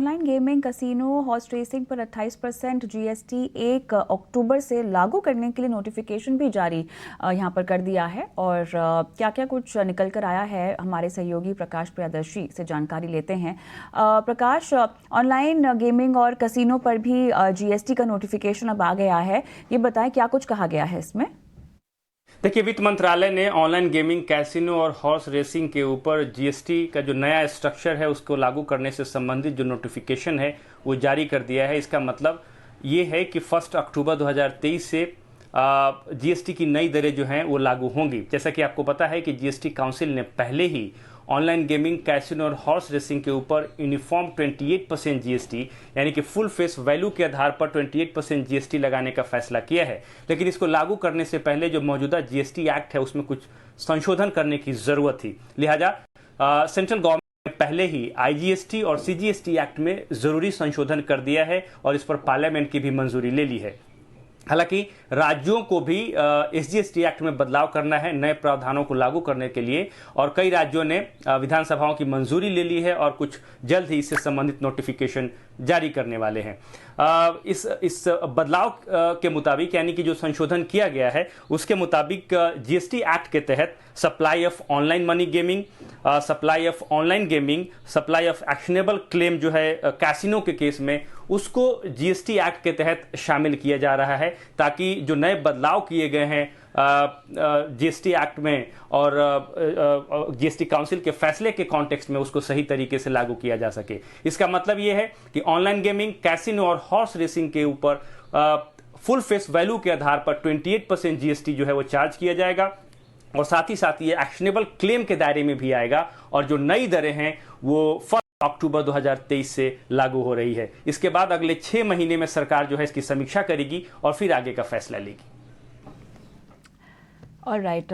Online gaming, casino, horse racing पर 28% GST 1 अक्टूबर से लागू करने के लिए नोटिफिकेशन भी जारी यहाँ पर कर दिया है। और क्या क्या कुछ निकल कर आया है, हमारे सहयोगी प्रकाश प्रियदर्शी से जानकारी लेते हैं। प्रकाश, ऑनलाइन गेमिंग और कसिनो पर भी जीएसटी का नोटिफिकेशन अब आ गया है, ये बताएं क्या कुछ कहा गया है इसमें। देखिए, वित्त मंत्रालय ने ऑनलाइन गेमिंग, कैसीनो और हॉर्स रेसिंग के ऊपर जीएसटी का जो नया स्ट्रक्चर है उसको लागू करने से संबंधित जो नोटिफिकेशन है वो जारी कर दिया है। इसका मतलब ये है कि 1 अक्टूबर 2023 से जीएसटी की नई दरें जो हैं वो लागू होंगी। जैसा कि आपको पता है कि जीएसटी काउंसिल ने पहले ही ऑनलाइन गेमिंग, कैसीनो और हॉर्स रेसिंग के ऊपर यूनिफॉर्म 28% जीएसटी यानी कि फुल फेस वैल्यू के आधार पर 28% जीएसटी लगाने का फैसला किया है। लेकिन इसको लागू करने से पहले जो मौजूदा जीएसटी एक्ट है उसमें कुछ संशोधन करने की जरूरत थी। लिहाजा सेंट्रल गवर्नमेंट ने पहले ही आईजीएसटी और सीजीएसटी एक्ट में जरूरी संशोधन कर दिया है और इस पर पार्लियामेंट की भी मंजूरी ले ली है। हालांकि राज्यों को भी एसजीएसटी एक्ट में बदलाव करना है नए प्रावधानों को लागू करने के लिए, और कई राज्यों ने विधानसभाओं की मंजूरी ले ली है और कुछ जल्द ही इससे संबंधित नोटिफिकेशन जारी करने वाले हैं। इस बदलाव के मुताबिक, यानी कि जो संशोधन किया गया है उसके मुताबिक, जीएसटी एक्ट के तहत supply of online money gaming, supply of online gaming, supply of actionable claim जो है कैसीनो के केस में, उसको जीएसटी एक्ट के तहत शामिल किया जा रहा है ताकि जो नए बदलाव किए गए हैं जीएसटी एक्ट में और जीएसटी काउंसिल के फैसले के कॉन्टेक्स्ट में उसको सही तरीके से लागू किया जा सके। इसका मतलब यह है कि ऑनलाइन गेमिंग, कैसीनो और हॉर्स रेसिंग के ऊपर फुल फेस वैल्यू के आधार पर 28% जीएसटी जो है वो चार्ज किया जाएगा और साथ ही साथ ये एक्शनेबल क्लेम के दायरे में भी आएगा। और जो नई दरें हैं वो 1 अक्टूबर 2023 से लागू हो रही है। इसके बाद अगले 6 महीने में सरकार जो है इसकी समीक्षा करेगी और फिर आगे का फैसला लेगी। ऑलराइट।